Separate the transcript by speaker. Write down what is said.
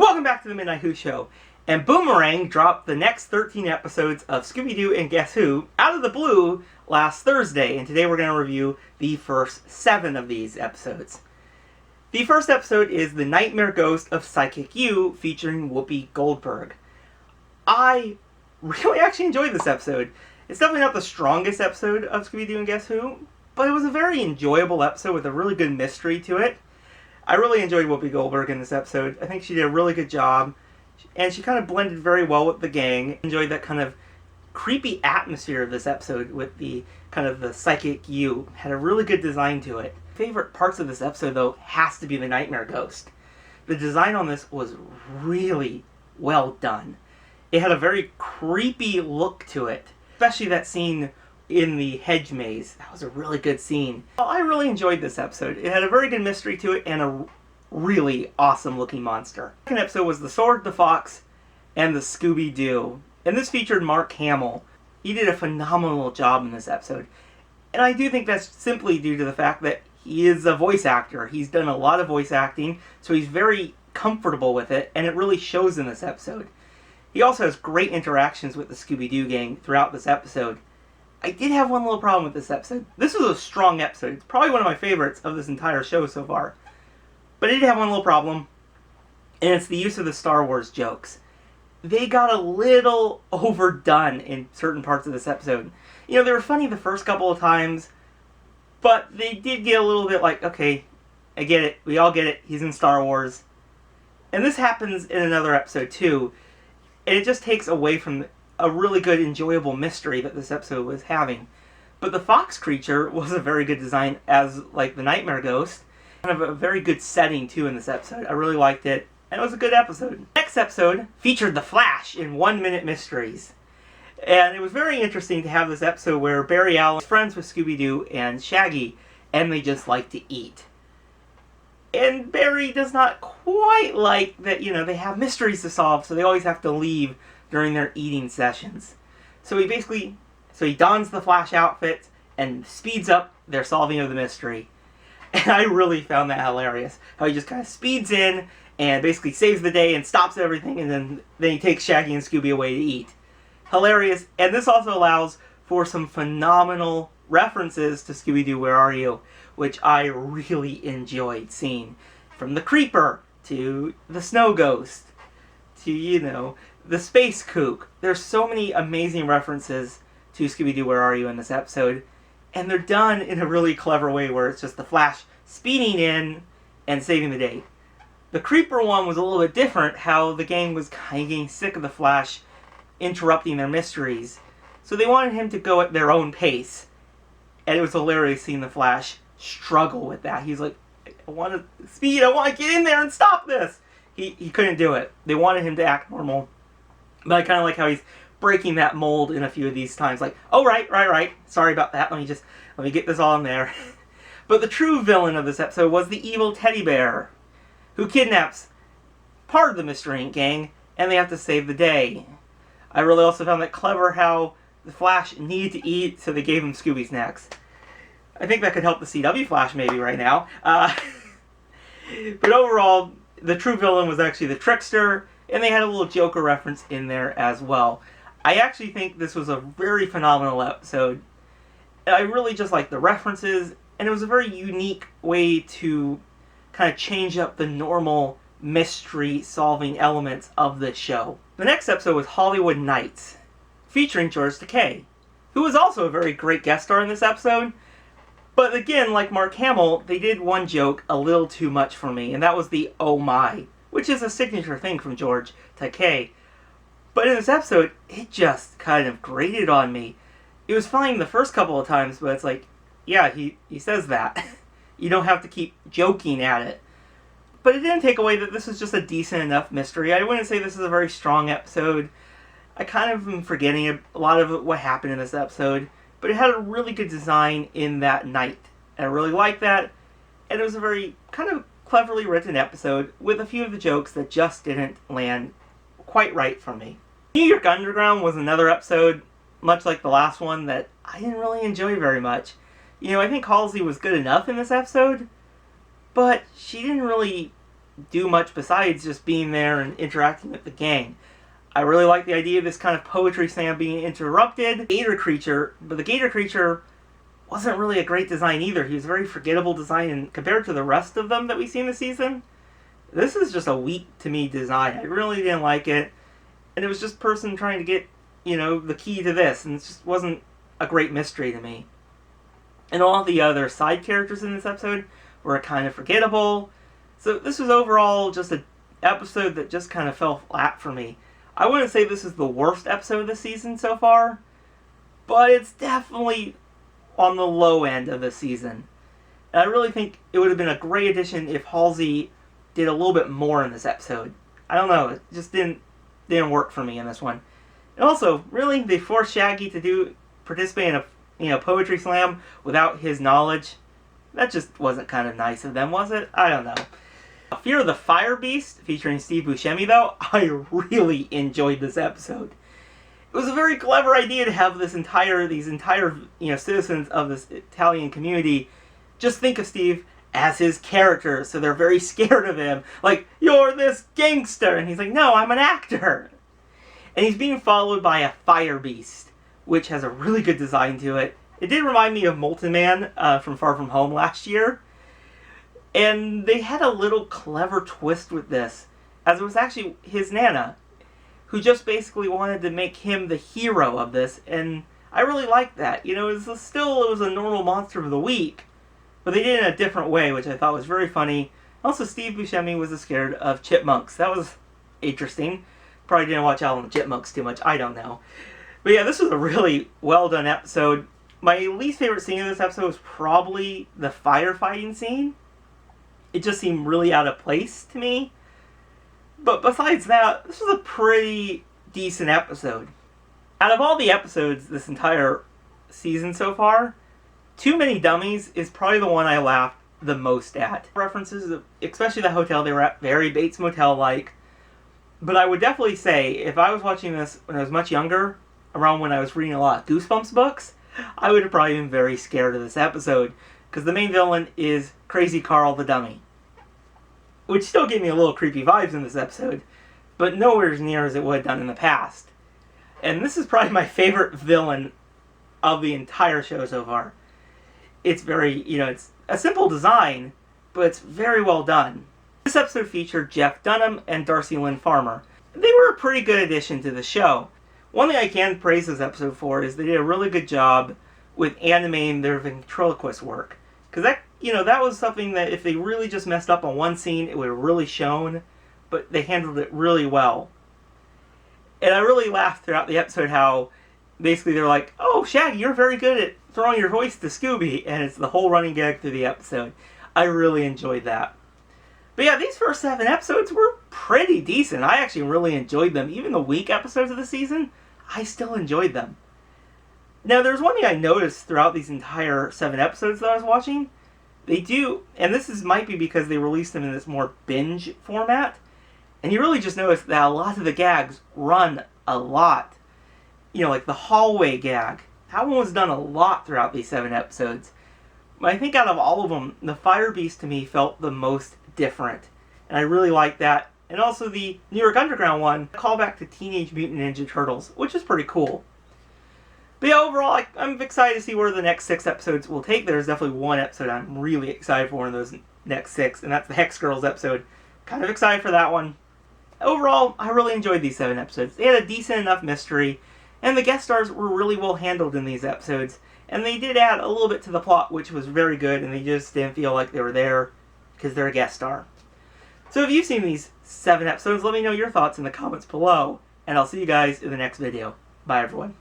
Speaker 1: Welcome back to the Midnight Who Show. And Boomerang dropped the next 13 episodes of Scooby Doo and Guess Who out of the blue last Thursday, and today we're going to review the first 7 of these episodes. The first episode is The Nightmare Ghost of Psychic You, featuring Whoopi Goldberg. I really actually enjoyed this episode. It's definitely not the strongest episode of Scooby Doo and Guess Who, but it was a very enjoyable episode with a really good mystery to it. I really enjoyed Whoopi Goldberg in this episode. I think she did a really good job, and she kind of blended very well with the gang. Enjoyed that kind of creepy atmosphere of this episode with the kind of the Psychic You. Had a really good design to it. Favorite parts of this episode, though, has to be the Nightmare Ghost. The design on this was really well done. It had a very creepy look to it, especially that scene in the hedge maze. That was a really good scene. Well, I really enjoyed this episode. It had a very good mystery to it and a really awesome looking monster. The second episode was The Sword, the Fox, and the Scooby Doo. And this featured Mark Hamill. He did a phenomenal job in this episode. And I do think that's simply due to the fact that he is a voice actor. He's done a lot of voice acting, so he's very comfortable with it, and it really shows in this episode. He also has great interactions with the Scooby Doo gang throughout this episode. I did have one little problem with this episode. This was a strong episode. It's probably one of my favorites of this entire show so far. But I did have one little problem, and it's the use of the Star Wars jokes. They got a little overdone in certain parts of this episode. You know, they were funny the first couple of times, but they did get a little bit like, okay, I get it. We all get it. He's in Star Wars. And this happens in another episode too. And it just takes away from a really good, enjoyable mystery that this episode was having. But the fox creature was a very good design as, like, the Nightmare Ghost. Kind of a very good setting, too, in this episode. I really liked it, and it was a good episode. Next episode featured The Flash in 1 Minute Mysteries. And it was very interesting to have this episode where Barry Allen is friends with Scooby-Doo and Shaggy, and they just like to eat. And Barry does not quite like that, you know, they have mysteries to solve, so they always have to leave during their eating sessions. So he dons the Flash outfit and speeds up their solving of the mystery. And I really found that hilarious. How he just kind of speeds in and basically saves the day and stops everything, and then he takes Shaggy and Scooby away to eat. Hilarious. And this also allows for some phenomenal references to Scooby-Doo, Where Are You? Which I really enjoyed seeing. From the Creeper to the Snow Ghost to, you know, the Space Kook. There's so many amazing references to Scooby-Doo, Where Are You in this episode, and they're done in a really clever way where it's just the Flash speeding in and saving the day. The Creeper one was a little bit different, how the gang was kind of getting sick of the Flash interrupting their mysteries, so they wanted him to go at their own pace, and it was hilarious seeing the Flash struggle with that. He's like, I want to speed, I want to get in there and stop this! He couldn't do it. They wanted him to act normal. But I kind of like how he's breaking that mold in a few of these times. Like, oh, right. Sorry about that. Let me get this all in there. But the true villain of this episode was the evil teddy bear, who kidnaps part of the Mr. Inc. gang, and they have to save the day. I really also found that clever how the Flash needed to eat, so they gave him Scooby snacks. I think that could help the CW Flash maybe right now. But overall, the true villain was actually the Trickster, and they had a little Joker reference in there as well. I actually think this was a very phenomenal episode. I really just liked the references, and it was a very unique way to kind of change up the normal mystery-solving elements of this show. The next episode was Hollywood Nights, featuring George Takei, who was also a very great guest star in this episode. But again, like Mark Hamill, they did one joke a little too much for me, and that was the "oh my," which is a signature thing from George Takei. But in this episode, it just kind of grated on me. It was fine the first couple of times, but it's like, yeah, he says that. You don't have to keep joking at it. But it didn't take away that this is just a decent enough mystery. I wouldn't say this is a very strong episode. I kind of am forgetting a lot of what happened in this episode, but it had a really good design in that night. And I really liked that, and it was a very kind of cleverly written episode with a few of the jokes that just didn't land quite right for me. New York Underground was another episode, much like the last one, that I didn't really enjoy very much. You know, I think Halsey was good enough in this episode, but she didn't really do much besides just being there and interacting with the gang. I really like the idea of this kind of poetry slam being interrupted. Gator creature, but the gator creature wasn't really a great design either. He was a very forgettable design, and compared to the rest of them that we see in the season, this is just a weak, to me, design. I really didn't like it, and it was just a person trying to get, the key to this, and it just wasn't a great mystery to me. And all the other side characters in this episode were kind of forgettable, so this was overall just an episode that just kind of fell flat for me. I wouldn't say this is the worst episode of the season so far, but it's definitely on the low end of the season. And I really think it would have been a great addition if Halsey did a little bit more in this episode. I don't know, it just didn't work for me in this one. And also, really, they forced Shaggy to participate in a poetry slam without his knowledge. That just wasn't kind of nice of them, was it? I don't know. Fear of the Fire Beast, featuring Steve Buscemi, though, I really enjoyed this episode. It was a very clever idea to have these entire citizens of this Italian community just think of Steve as his character, so they're very scared of him. Like, you're this gangster! And he's like, no, I'm an actor! And he's being followed by a fire beast, which has a really good design to it. It did remind me of Molten Man from Far From Home last year. And they had a little clever twist with this, as it was actually his Nana, who just basically wanted to make him the hero of this, and I really liked that. It was a normal monster of the week, but they did it in a different way, which I thought was very funny. Also, Steve Buscemi was scared of chipmunks. That was interesting. Probably didn't watch Alvin and the Chipmunks too much, I don't know. But yeah, this was a really well done episode. My least favorite scene of this episode was probably the firefighting scene. It just seemed really out of place to me. But besides that, this was a pretty decent episode. Out of all the episodes this entire season so far, Too Many Dummies is probably the one I laughed the most at. References, especially the hotel they were at, very Bates Motel-like. But I would definitely say, if I was watching this when I was much younger, around when I was reading a lot of Goosebumps books, I would have probably been very scared of this episode, because the main villain is Crazy Carl the Dummy. Which still gave me a little creepy vibes in this episode, but nowhere as near as it would have done in the past. And this is probably my favorite villain of the entire show so far. It's very, it's a simple design, but it's very well done. This episode featured Jeff Dunham and Darcy Lynn Farmer. They were a pretty good addition to the show. One thing I can praise this episode for is they did a really good job with animating their ventriloquist work. Because that was something that if they really just messed up on one scene, it would have really shown, but they handled it really well. And I really laughed throughout the episode how basically they're like, oh, Shaggy, you're very good at throwing your voice to Scooby, and it's the whole running gag through the episode. I really enjoyed that. But yeah, these first 7 episodes were pretty decent. I actually really enjoyed them. Even the weak episodes of the season, I still enjoyed them. Now, there's one thing I noticed throughout these entire 7 episodes that I was watching. They do, and might be because they released them in this more binge format, and you really just notice that a lot of the gags run a lot. Like the hallway gag. That one was done a lot throughout these 7 episodes. But I think out of all of them, the Fire Beast to me felt the most different. And I really liked that. And also the New York Underground one, a callback to Teenage Mutant Ninja Turtles, which is pretty cool. But yeah, overall, I'm excited to see where the next 6 episodes will take. There's definitely one episode I'm really excited for in those next 6, and that's the Hex Girls episode. Kind of excited for that one. Overall, I really enjoyed these 7 episodes. They had a decent enough mystery, and the guest stars were really well handled in these episodes. And they did add a little bit to the plot, which was very good, and they just didn't feel like they were there because they're a guest star. So if you've seen these 7 episodes, let me know your thoughts in the comments below, and I'll see you guys in the next video. Bye, everyone.